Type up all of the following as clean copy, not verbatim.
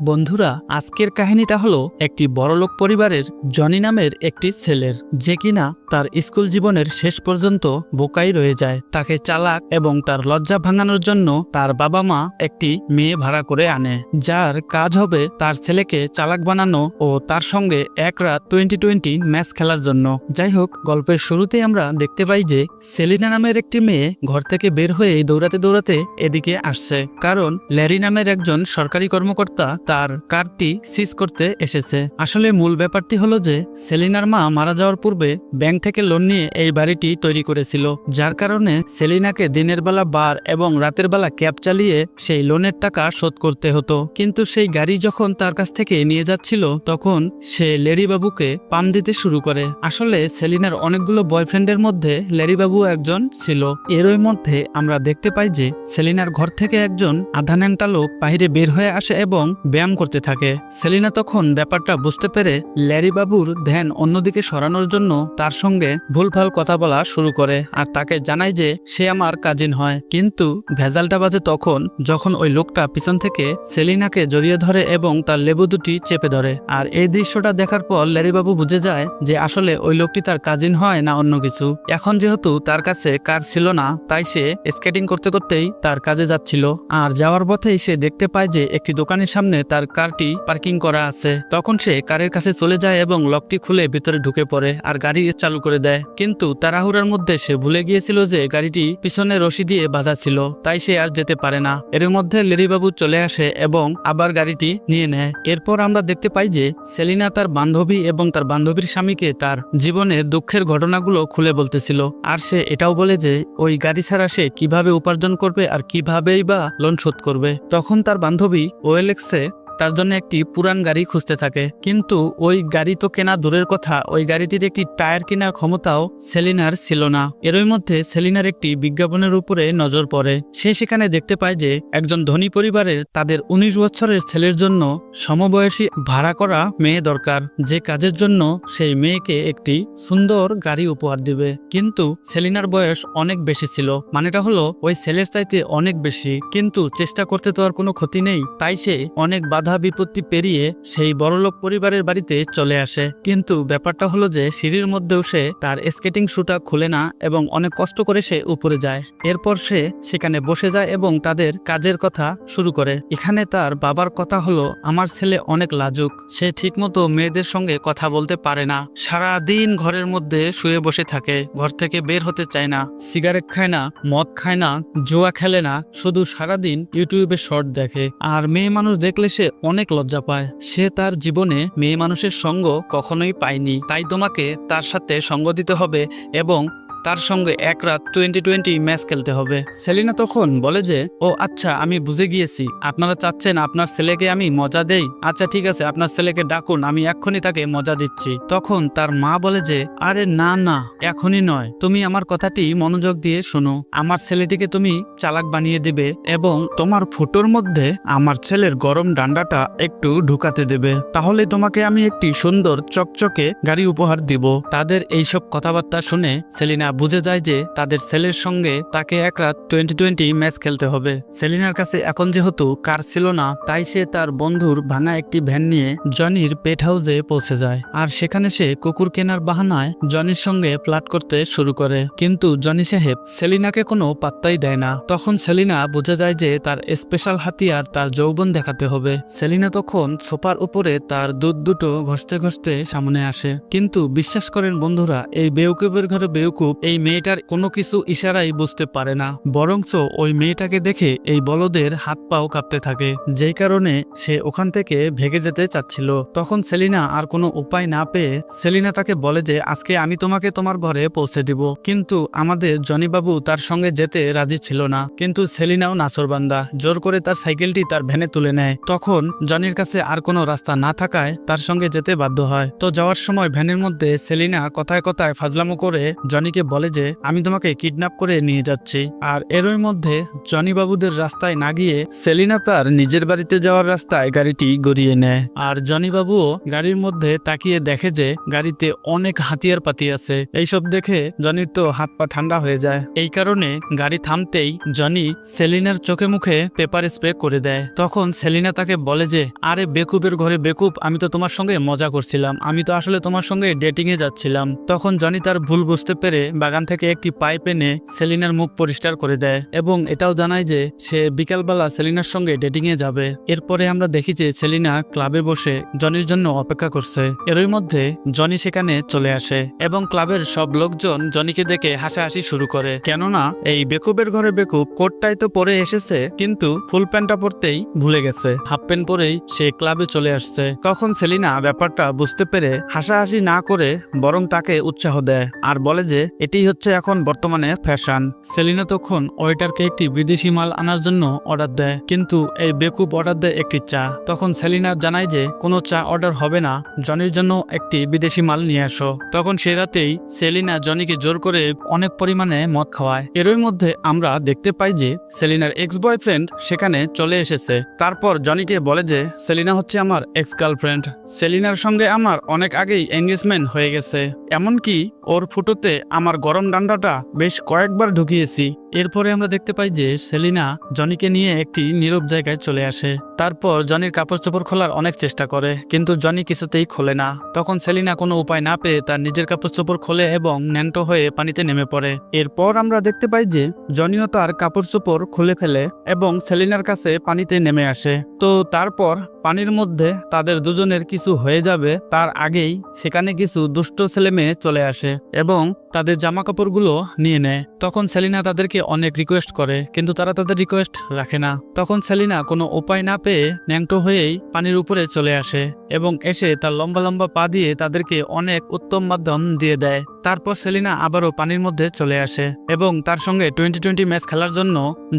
বন্ধুরা, আজকের কাহিনীটা হলো একটি বড়লোক পরিবারের জনি নামের একটি ছেলের, যে কিনা তার স্কুল জীবনের শেষ পর্যন্ত বোকাই রয়ে যায়। তাকে চালাক এবং তার লজ্জা ভাঙানোর জন্য তার বাবা মা একটি মেয়ে ভাড়া করে আনে, যার কাজ হবে তার ছেলেকে চালাক বানানো ও তার সঙ্গে এক রাত 20-20 ম্যাচ খেলার জন্য। যাই হোক, গল্পের শুরুতেই আমরা দেখতে পাই যে সেলিনা নামের একটি মেয়ে ঘর থেকে বের হয়ে দৌড়াতে দৌড়াতে এদিকে আসছে, কারণ ল্যারি নামের একজন সরকারি কর্মকর্তা তার কারটি সিজ করতে এসেছে। আসলে মূল ব্যাপারটি হলো যে সেলিনার মা মারা যাওয়ার পূর্বে ব্যাংক থেকে লোন নিয়ে এই বাড়িটি তৈরি করেছিল, যার কারণে সেলিনাকে দিনের বেলা বার এবং রাতের বেলা ক্যাব চালিয়ে সেই লোনের টাকা শোধ করতে হতো। কিন্তু সেই গাড়ি যখন তার কাছ থেকে নিয়ে যাচ্ছিল তখন সে লেরি বাবুকে পাম দিতে শুরু করে। আসলে সেলিনার অনেকগুলো বয়ফ্রেন্ডের মধ্যে লেরি বাবু একজন ছিল। এরই মধ্যে আমরা দেখতে পাই যে সেলিনার ঘর থেকে একজন আধা ন্যাংটা লোক বাহিরে বের হয়ে আসে এবং ব্যায়াম করতে থাকে। সেলিনা তখন ব্যাপারটা বুঝতে পেরে ল্যারি বাবুর ধ্যান অন্যদিকে সরানোর জন্য তার সঙ্গে ভুলভাল কথা বলা শুরু করে, আর তাকে জানায় যে সে আমার কাজিন হয়। কিন্তু ভেজালটা বাজে তখন যখন ওই লোকটা পিছন থেকে সেলিনাকে জড়িয়ে ধরে এবং তার লেবু দুটি চেপে ধরে। আর এই দৃশ্যটা দেখার পর ল্যারি বাবু বুঝে যায় যে আসলে ওই লোকটি তার কাজিন হয় না অন্য কিছু। এখন যেহেতু তার কাছে কার ছিল না, তাই সে স্কেটিং করতে করতেই তার কাজে যাচ্ছিল। আর যাওয়ার পথেই সে দেখতে পায় যে একটি দোকানের সামনে তার কারটি পার্কিং করা আছে। তখন সে কারের কাছে চলে যায় এবং লকটি খুলে ভিতরে ঢুকে পড়ে আর গাড়ি চালু করে দেয়। কিন্তু তাড়াহুড়ার মধ্যে সে ভুলে গিয়েছিল যে গাড়িটি পিছনে রশি দিয়ে বাঁধা ছিল, তাই সে আর যেতে পারে না। এর মধ্যে লেরিবাবু চলে আসে এবং আবার গাড়িটি নিয়ে নেয়। এরপর আমরা দেখতে পাই যে সেলিনা তার বান্ধবী এবং তার বান্ধবীর স্বামীকে তার জীবনের দুঃখের ঘটনাগুলো খুলে বলতেছিল। আর সে এটাও বলে যে ওই গাড়ি ছাড়া সে কিভাবে উপার্জন করবে আর কিভাবেই বা লোন শোধ করবে। তখন তার বান্ধবী ওএলএক্সে তার জন্য একটি পুরান গাড়ি খুঁজতে থাকে, কিন্তু ওই গাড়ি তো কেনা দূরের কথা, ওই গাড়িটির একটি টায়ার কেনার ক্ষমতাও সেলিনার ছিল না। এরই মধ্যে সেলিনার একটি বিজ্ঞাপনের উপরে নজর পড়ে। সে সেখানে দেখতে পায় যে একজন ধনী পরিবারের তাদের 19 বছরের ছেলের জন্য সমবয়সী ভাড়া করা মেয়ে দরকার, যে কাজের জন্য সেই মেয়েকে একটি সুন্দর গাড়ি উপহার দিবে। কিন্তু সেলিনার বয়স অনেক বেশি ছিল, মানেটা হলো ওই ছেলের চাইতে অনেক বেশি। কিন্তু চেষ্টা করতে তো আর কোনো ক্ষতি নেই, তাই সে অনেক বাধা বিপত্তি পেরিয়ে সেই বড়লোক পরিবারের বাড়িতে চলে আসে। কিন্তু ব্যাপারটা হলো যে সিঁড়ির মধ্যেও সে তার স্কেটিং শুটা খুলে না এবং অনেক কষ্ট করে সে উপরে যায়। এরপর সে সেখানে বসে যায় এবং তাদের কাজের কথা শুরু করে। এখানে তার বাবার কথা হলো, আমার ছেলে অনেক লাজুক, সে ঠিকমতো মেয়েদের সঙ্গে কথা বলতে পারে না, সারা দিন ঘরের মধ্যে শুয়ে বসে থাকে, ঘর থেকে বের হতে চায় না, সিগারেট খায় না, মদ খায় না, জুয়া খেলে না, শুধু সারাদিন ইউটিউবে শর্ট দেখে। আর মেয়ে মানুষ দেখলে সে অনেক লজ্জা পায়। সে তার জীবনে মেয়ে মানুষের সঙ্গ কখনোই পায়নি, তাই তোমাকে তার সাথে সঙ্গ দিতে হবে এবং তার সঙ্গে এক রাত 20-20 ম্যাচ খেলতে হবে। সেলিনা তখন বলে যে ও আচ্ছা, আমি বুঝে গিয়েছি, আপনারা চাচ্ছেন আপনার ছেলেকে আমি মজা দেই। আচ্ছা ঠিক আছে, আপনার ছেলেকে ডাকুন, আমি এক্ষুনি তাকে মজা দিচ্ছি। তখন তার মা বলে যে আরে না না, এখনই নয়, তুমি আমার কথাটি মনোযোগ দিয়ে শোনো। আমার ছেলেটিকে তুমি চালাক বানিয়ে দিবে এবং তোমার ফুটোর মধ্যে আমার ছেলের গরম ডান্ডাটা একটু ঢুকাতে দেবে, তাহলে তোমাকে আমি একটি সুন্দর চকচকে গাড়ি উপহার দিব। তাদের এইসব কথাবার্তা শুনে সেলিনা বুঝে যায় যে তাদের ছেলের সঙ্গে তাকে এক রাত 20-20 ম্যাচ খেলতে হবে। সেলিনার কাছে এখন যেহেতু কার ছিল না, তাই সে তার বন্ধুর ভাঙা একটি ভ্যান নিয়ে জনির পেট হাউসে পৌঁছে যায়। আর সেখানে সে কুকুর কেনার বাহানায় জনির সঙ্গে ফ্লার্ট করতে শুরু করে। কিন্তু জনি সাহেব সেলিনাকে কোনো পাত্তাই দেয় না। তখন সেলিনা বুঝে যায় যে তার স্পেশাল হাতিয়ার তার যৌবন দেখাতে হবে। সেলিনা তখন সোফার উপরে তার দুধ দুটো ঘষতে ঘষতে সামনে আসে। কিন্তু বিশ্বাস করেন বন্ধুরা, এই বেউকুবের ঘরে বেউকুব এই মেয়েটার কোনো কিছু ইশারাই বুঝতে পারে না, বরঞ্চ ওই মেয়েটাকে দেখে এই বলদের হাত পাও কাঁপতে থাকে, যেই কারণে সে ওখান থেকে ভেগে যেতে চাচ্ছিল। তখন সেলিনা আর কোনো উপায় না পেয়ে সেলিনা তাকে বলে যে আজকে আমি তোমাকে তোমার ঘরে পৌঁছে দিব। কিন্তু আমাদের জনি বাবু তার সঙ্গে যেতে রাজি ছিল না, কিন্তু সেলিনাও নাছরবান্দা, জোর করে তার সাইকেলটি তার ভ্যানে তুলে নেয়। তখন জনির কাছে আর কোনো রাস্তা না থাকায় তার সঙ্গে যেতে বাধ্য হয়। তো যাওয়ার সময় ভ্যানের মধ্যে সেলিনা কথায় কথায় ফাজলামো করে জনিকে বলে যে আমি তোমাকে কিডন্যাপ করে নিয়ে যাচ্ছি। আর এরই মধ্যে জনি বাবুদের রাস্তায় না গিয়ে সেলিনা তার নিজের বাড়িতে যাওয়ার রাস্তায় গাড়িটি গড়িয়ে নেয়। আর জনি বাবুও গাড়ির মধ্যে তাকিয়ে দেখে যে গাড়িতে অনেক হাতিয়ার পাতি আছে। এইসব দেখে জনির তো হাত পা ঠান্ডা হয়ে যায়। এই কারণে গাড়ি থামতেই জনি সেলিনার চোখে মুখে পেপার স্প্রে করে দেয়। তখন সেলিনা তাকে বলে যে আরে বেকুবের ঘরে বেকুব, আমি তো তোমার সঙ্গে মজা করছিলাম, আমি তো আসলে তোমার সঙ্গে ডেটিং এ যাচ্ছিলাম। তখন জনি তার ভুল বুঝতে পেরে বাগান থেকে একটি পাইপ এনে সেলিনার মুখ পরিষ্কার করে দেয় এবং এটাও জানায় যে সে বিকালবেলা সেলিনার সঙ্গে ডেটিং এ যাবে। এরপরে আমরা দেখি যে সেলিনা ক্লাবে বসে জনির জন্য অপেক্ষা করছে। এরই মধ্যে জনি সেখানে চলে আসে এবং ক্লাবের সব লোকজন জনিকে দেখে হাসাহাসি শুরু করে, কেননা এই বেকুবের ঘরে বেকুব কোটটাই তো পরে এসেছে কিন্তু ফুল প্যান্টটা পরতেই ভুলে গেছে, হাফ প্যান্ট পরেই সে ক্লাবে চলে আসছে। তখন সেলিনা ব্যাপারটা বুঝতে পেরে হাসাহাসি না করে বরং তাকে উৎসাহ দেয় আর বলে যে এটি হচ্ছে এখন বর্তমানে ফ্যাশন। সেলিনা তখন ওয়েটারকে একটি বিদেশি মাল আনার জন্য অর্ডার দেয়, কিন্তু এই বেকুব অর্ডার দেয় একটি চা। তখন সেলিনা জানায় যে কোনো চা অর্ডার হবে না, জনির জন্য একটি বিদেশি মাল নিয়ে আসো। তখন সে রাতেই সেলিনা জনিকে জোর করে অনেক পরিমাণে মদ খাওয়ায়। এরই মধ্যে আমরা দেখতে পাই যে সেলিনার এক্স বয়ফ্রেন্ড সেখানে চলে এসেছে। তারপর জনিকে বলে যে সেলিনা হচ্ছে আমার এক্স গার্লফ্রেন্ড, সেলিনার সঙ্গে আমার অনেক আগেই এঙ্গেজমেন্ট হয়ে গেছে, এমনকি ওর ফুটোতে আমার গরম ডান্ডাটা বেশ কয়েকবার ঢুকিয়েছি। এরপরে আমরা দেখতে পাই যে সেলিনা জনিকে নিয়ে একটি নীরব জায়গায় চলে আসে। তারপর জনির কাপড় চোপড় খোলার অনেক চেষ্টা করে কিন্তু জনি কিছুতেই খোলে না। তখন সেলিনা কোনো উপায় না পেয়ে তার নিজের কাপড় চোপড় খোলে এবং ন্যাংটো হয়ে পানিতে নেমে পড়ে। এরপর আমরা দেখতে পাই যে জনিও তার কাপড় চোপড় খুলে ফেলে এবং সেলিনার কাছে পানিতে নেমে আসে। তো তারপর পানির মধ্যে তাদের দুজনের কিছু হয়ে যাবে তার আগেই সেখানে কিছু দুষ্ট ছেলে মেয়ে চলে আসে এবং তাদের জামা কাপড়গুলো নিয়ে নেয়। তখন সেলিনা তাদেরকে অনেক রিকোয়েস্ট করে কিন্তু তারা তাদের রিকোয়েস্ট রাখে না। তখন সেলিনা কোনো উপায় না পেয়ে ন্যাংটো হয়েই পানির উপরে চলে আসে এবং এসে তার লম্বা লম্বা পা দিয়ে তাদেরকে অনেক উত্তম মাধ্যম দিয়ে দেয়। তারপর সেলিনা আবারও পানির মধ্যে চলে আসে এবং তার সঙ্গে 20-20 ম্যাচ খেলার জন্য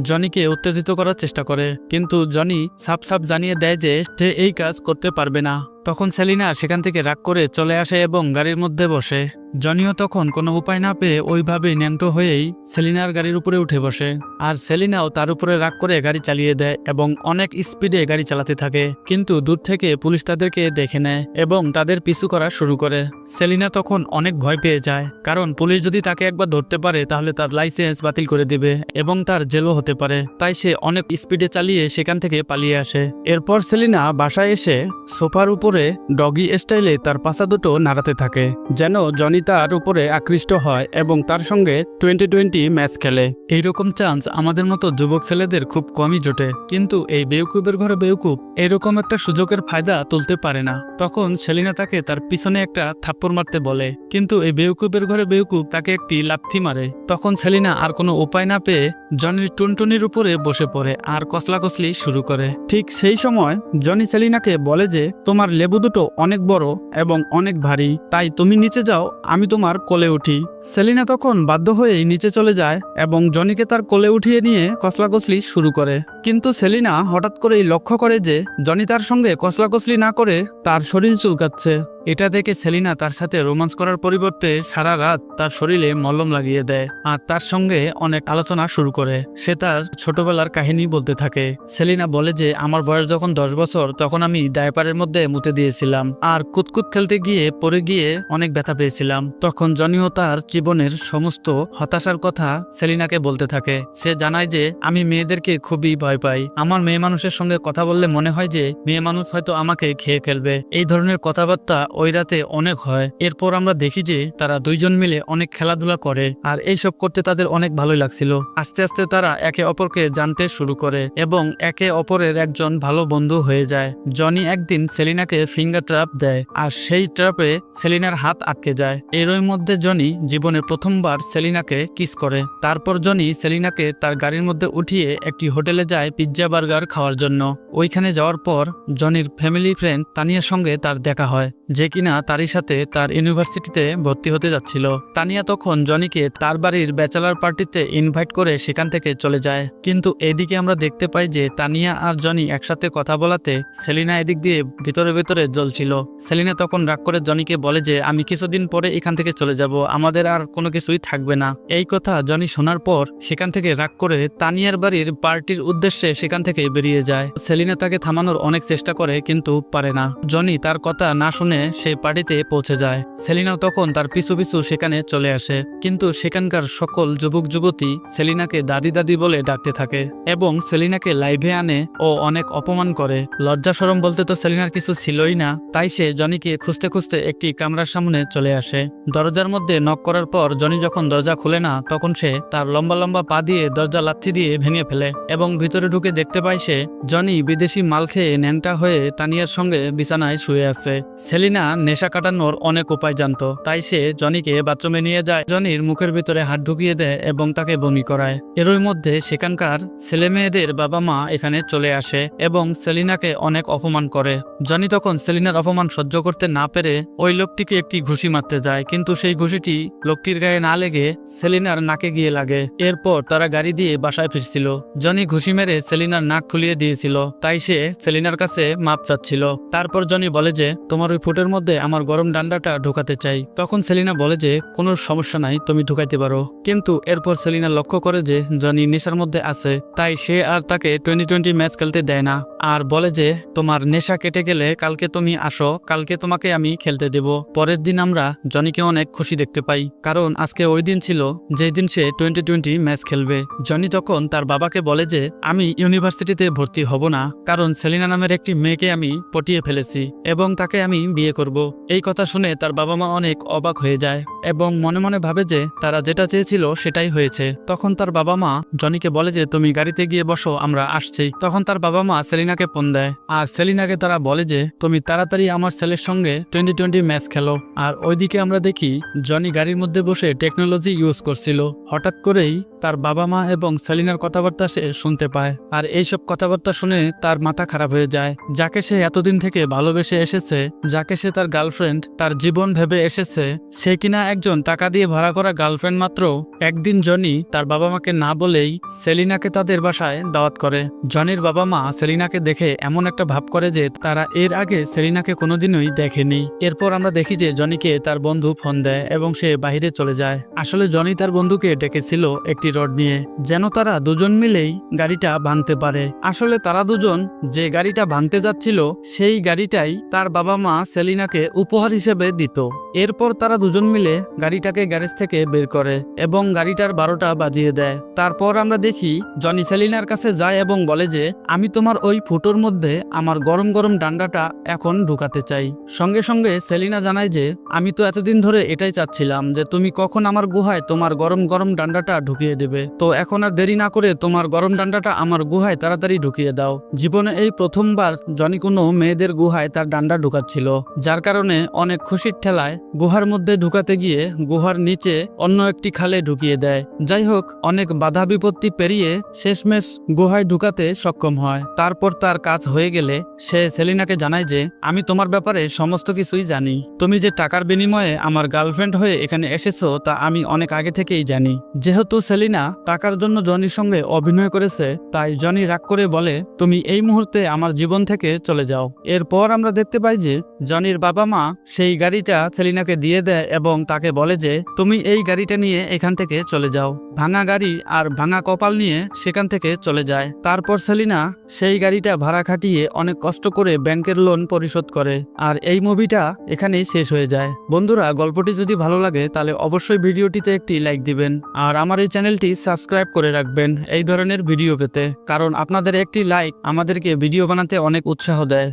জনিকে উত্তেজিত করার চেষ্টা করে, কিন্তু জনি সাফ সাফ জানিয়ে দেয় যে সে এই কাজ করতে পারবে না। তখন সেলিনা সেখান থেকে রাগ করে চলে আসে এবং গাড়ির মধ্যে বসে। জনিও তখন কোনো উপায় না পেয়ে ওইভাবেই ন্যাংটো হয়েই সেলিনার গাড়ির উপরে উঠে বসে আর সেলিনাও তার উপরে রাগ করে গাড়ি চালিয়ে দেয় এবং অনেক স্পিডে গাড়ি চালাতে থাকে। কিন্তু দূর থেকে পুলিশ তাদেরকে দেখে নেয় এবং তাদের পিছু করা শুরু করে। সেলিনা তখন অনেক ভয় পেয়ে যায়, কারণ পুলিশ যদি তাকে একবার ধরতে পারে তাহলে তার লাইসেন্স বাতিল করে দিবে এবং তার জেলও হতে পারে। তাই সে অনেক স্পিডে চালিয়ে সেখান থেকে পালিয়ে আসে। এরপর সেলিনা বাসায় এসে সোফার উপরে ডগি স্টাইলে তার পাছা দুটো নাড়াতে থাকে যেন জনি তার উপরে আকৃষ্ট হয় এবং তার সঙ্গে 20-20 ম্যাচ খেলে। এইরকম চান্স আমাদের মতো যুবক ছেলেদের খুব কমই জোটে, কিন্তু এই বেউকুবের ঘরে বেউকুব এরকম একটা সুযোগের ফায়দা তুলতে পারে না। তখন সেলিনা তাকে তার পিছনে একটা থাপ্পড় মারতে বলে, কিন্তু এই বেউকুবের ঘরে বেউকুব তাকে একটি লাথি মারে। তখন সেলিনা আর কোনো উপায় না পেয়ে জনির টুনটুনির উপরে বসে পড়ে আর কসলাকসলি শুরু করে। ঠিক সেই সময় জনি সেলিনাকে বলে যে তোমার লেবু দুটো অনেক বড় এবং অনেক ভারী, তাই তুমি নিচে যাও, আমি তোমার কোলে উঠি। সেলিনা তখন বাধ্য হয়েই নিচে চলে যায় এবং জনিকে তার কোলে উঠিয়ে নিয়ে কসলাকসলি শুরু করে। কিন্তু সেলিনা হঠাৎ করেই লক্ষ্য করে যে জনি তার সঙ্গে কসলাকসলি না করে তার শরীর চুলকাচ্ছে। এটা দেখে সেলিনা তার সাথে রোমান্স করার পরিবর্তে সারা রাত তার শরীরে মলম লাগিয়ে দেয় আর তার সঙ্গে অনেক আলোচনা শুরু করে। সে তার ছোটবেলার কাহিনী বলতে থাকে। সেলিনা বলে যে আমার বয়স যখন 10 বছর তখন আমি ডায়পারের মধ্যে মুতে দিয়েছিলাম আর কুতকুত খেলতে গিয়ে পড়ে গিয়ে অনেক ব্যথা পেয়েছিলাম। তখন জনিও তার জীবনের সমস্ত হতাশার কথা সেলিনাকে বলতে থাকে। সে জানায় যে আমি মেয়েদেরকে খুবই ভয় পাই, আমার মেয়ে মানুষের সঙ্গে কথা বললে মনে হয় যে মেয়ে মানুষ হয়তো আমাকে খেয়ে ফেলবে। এই ধরনের কথাবার্তা ওই রাতে অনেক হয়। এরপর আমরা দেখি যে তারা দুইজন মিলে অনেক খেলাধুলা করে আর এইসব করতে তাদের অনেক ভালোই লাগছিল। আস্তে আস্তে তারা একে অপরকে জানতে শুরু করে এবং একে অপরের একজন ভালো বন্ধু হয়ে যায়। জনি একদিন সেলিনাকে ফিঙ্গার ট্র্যাপ দেয় আর সেই ট্র্যাপে সেলিনার হাত আটকে যায়। এরই মধ্যে জনি জীবনে প্রথমবার সেলিনাকে কিস করে। তারপর জনি সেলিনাকে তার গাড়ির মধ্যে উঠিয়ে একটি হোটেলে যায় পিৎজা বার্গার খাওয়ার জন্য। ওইখানে যাওয়ার পর জনির ফ্যামিলি ফ্রেন্ড তানিয়ার সঙ্গে তার দেখা হয়। যে কিনা তারই সাথে তার ইউনিভার্সিটিতে ভর্তি হতে যাচ্ছিল। তানিয়া তখন জনিকে তার বাড়ির ব্যাচেলার পার্টিতে ইনভাইট করে সেখান থেকে চলে যায়। কিন্তু এদিকে আমরা দেখতে পাই যে তানিয়া আর জনি একসাথে কথা বলাতে সেলিনা এদিক দিয়ে ভিতরে ভিতরে জ্বলছিল। সেলিনা তখন রাগ করে জনিকে বলে যে আমি কিছুদিন পরে এখান থেকে চলে যাব, আমাদের আর কোনো কিছুই থাকবে না। এই কথা জনি শোনার পর সেখান থেকে রাগ করে তানিয়ার বাড়ির পার্টির উদ্দেশ্যে সেখান থেকে বেরিয়ে যায়। সেলিনা তাকে থামানোর অনেক চেষ্টা করে কিন্তু পারে না। জনি তার কথা না শুনে সেই পার্টিতে পৌঁছে যায়। সেলিনা তখন তার পিছু পিছু সেখানে চলে আসে, কিন্তু সেখানকার সকল যুবক যুবতী সেলিনাকে দাদি দাদি বলে ডাকতে থাকে এবং সেলিনাকে লাইভে আনে ও অনেক অপমান করে। লজ্জা শরম বলতে তো সেলিনার কিছু ছিলই না, তাই সে জনিকে খুঁজতে খুঁজতে একটি কামরার সামনে চলে আসে। দরজার মধ্যে নক করার পর জনি যখন দরজা খুলে না, তখন সে তার লম্বা লম্বা পা দিয়ে দরজা লাথি দিয়ে ভেঙে ফেলে এবং ভিতরে ঢুকে দেখতে পায় সে জনি বিদেশি মাল খেয়ে ন্যাংটা হয়ে তানিয়ার সঙ্গে বিছানায় শুয়ে আছে। সেলিনা নেশা কাটানোর অনেক উপায় জানতো, তাই সে জনিকে বাথরুমে নিয়ে যায়, জনির মুখের ভিতরে হাত ঢুকিয়ে দেয় এবং তাকে বমি করায়। এরই মধ্যে সেখানকার ছেলে মেয়েদের বাবা মা এখানে চলে আসে এবং সেলিনাকে অনেক অপমান করে। জনি তখন সেলিনার অপমান সহ্য করতে না পেরে ওই লোকটিকে একটি ঘুষি মারতে যায়, কিন্তু সেই ঘুষিটি লোকটির গায়ে না লেগে সেলিনার নাকে গিয়ে লাগে। এরপর তারা গাড়ি দিয়ে বাসায় ফিরছিল। জনি ঘুষি মেরে সেলিনার নাক খুলিয়ে দিয়েছিল, তাই সে সেলিনার কাছে মাপ চাচ্ছিল। তারপর জনি বলে যে তোমার ওই ফুটের মধ্যে আমার গরম ডান্ডাটা ঢোকাতে চাই। তখন সেলিনা বলে যে কোনো সমস্যা নাই, তুমি ঢুকাইতে পারো। কিন্তু এরপর সেলিনা লক্ষ্য করে যে জনি নেশার মধ্যে আছে, তাই সে আর তাকে 2020 ম্যাচ খেলতে দেয় না আর বলে যে তোমার নেশা কেটে গেলে কালকে তুমি আসো, কালকে তোমাকে আমি খেলতে দেব। পরের দিন আমরা জনিকে অনেক খুশি দেখতে পাই, কারণ আজকে ওই দিন ছিল যেই দিন সে 2020 ম্যাচ খেলবে। জনি তখন তার বাবাকে বলে যে আমি ইউনিভার্সিটিতে ভর্তি হব না, কারণ সেলিনা নামের একটি মেয়েকে আমি পটিয়ে ফেলেছি এবং তাকে আমি বিয়ে করব। এই কথা শুনে তার বাবা মা অনেক অবাক হয়ে যায় এবং মনে মনে ভাবে যে তারা যেটা চেয়েছিল সেটাই হয়েছে। তখন তার বাবা মা জনিকে বলে যে তুমি গাড়িতে গিয়ে বসো, আমরা আসছি। তখন তার বাবা মা সেলিনাকে ফোন দেয় আর সেলিনাকে তারা বলে যে তুমি তাড়াতাড়ি আমার ছেলের সঙ্গে 2020 ম্যাচ খেলো। আর ওইদিকে আমরা দেখি জনি গাড়ির মধ্যে বসে টেকনোলজি ইউজ করছিল। হঠাৎ করেই তার বাবা মা এবং সেলিনার কথাবার্তা সে শুনতে পায় আর এইসব কথাবার্তা শুনে তার মাথা খারাপ হয়ে যায়। যাকে সে এতদিন থেকে ভালোবেসে এসেছে, যাকে সে তার গার্লফ্রেন্ড, তার জীবন ভেবে এসেছে, সে কিনা একজন টাকা দিয়ে ভাড়া করা গার্লফ্রেন্ড মাত্র। একদিন জনি তার বাবা মাকে না বলেই সেলিনাকে তাদের বাসায় দাওয়াত করে। জনির বাবা মা সেলিনাকে দেখে এমন একটা ভাব করে যে তারা এর আগে সেলিনাকে কোনোদিনই দেখেনি। এরপর আমরা দেখি যে জনিকে তার বন্ধু ফোন দেয় এবং সে বাহিরে চলে যায়। আসলে জনি তার বন্ধুকে ডেকেছিল একটি রড নিয়ে, যেন তারা দুজন মিলেই গাড়িটা ভাঙতে পারে। আসলে তারা দুজন যে গাড়িটা ভাঙতে যাচ্ছিল সেই গাড়িটাই তার বাবা মা সেলিনাকে উপহার হিসেবে দিত। এরপর তারা দুজন মিলে গাড়িটাকে গ্যারেজ থেকে বের করে এবং গাড়িটার 12টা বাজিয়ে দেয়। তারপর আমরা দেখি জনি সেলিনার কাছে যায় এবং বলে যে আমি তোমার ওই ফুটোর মধ্যে আমার গরম গরম ডান্ডাটা এখন ঢুকাতে চাই। সঙ্গে সঙ্গে সেলিনা জানায় যে আমি তো এতদিন ধরে এটাই চাচ্ছিলাম যে তুমি কখন আমার গুহায় তোমার গরম গরম ডান্ডাটা ঢুকিয়ে দেবে, তো এখন আর দেরি না করে তোমার গরম ডান্ডাটা আমার গুহায় তাড়াতাড়ি ঢুকিয়ে দাও। জীবনে এই প্রথমবার জনি কোনো মেয়েদের গুহায় তার ডান্ডা ঢুকাচ্ছিল, যার কারণে অনেক খুশির ঠেলায় গুহার মধ্যে ঢুকাতে গিয়ে গুহার নিচে অন্য একটি খালে ঢুকিয়ে দেয়। যাই হোক, অনেক বাধা বিপত্তি পেরিয়ে শেষমেশ গুহায় ঢুকাতে সক্ষম হয়। তারপর তার কাজ হয়ে গেলে সে সেলিনাকে জানায় যে আমি তোমার ব্যাপারে সমস্ত কিছুই জানি, তুমি যে টাকার বিনিময়ে আমার গার্লফ্রেন্ড হয়ে এখানে এসেছো তা আমি অনেক আগে থেকেই জানি। যেহেতু সেলিনা টাকার জন্য জনির সঙ্গে অভিনয় করেছে, তাই জনি রাগ করে বলে তুমি এই মুহূর্তে আমার জীবন থেকে চলে যাও। এরপর আমরা দেখতে পাই যে জনির বাবা মা সেই গাড়িটা সেলিনাকে দিয়ে দেয় এবং তাকে বলে যে তুমি এই গাড়িটা নিয়ে এখান থেকে চলে যাও। ভাঙা গাড়ি আর ভাঙা কপাল নিয়ে সেখান থেকে চলে যায়। তারপর সেলিনা সেই গাড়িটা ভাড়া খাটিয়ে অনেক কষ্ট করে ব্যাংকের লোন পরিশোধ করে। আর এই মুভিটা এখানেই শেষ হয়ে যায়। বন্ধুরা, গল্পটি যদি ভালো লাগে তাহলে অবশ্যই ভিডিওটিতে একটি লাইক দিবেন আর আমার এই চ্যানেলটি সাবস্ক্রাইব করে রাখবেন এই ধরনের ভিডিও পেতে, কারণ আপনাদের একটি লাইক আমাদেরকে ভিডিও বানাতে অনেক উৎসাহ দেয়।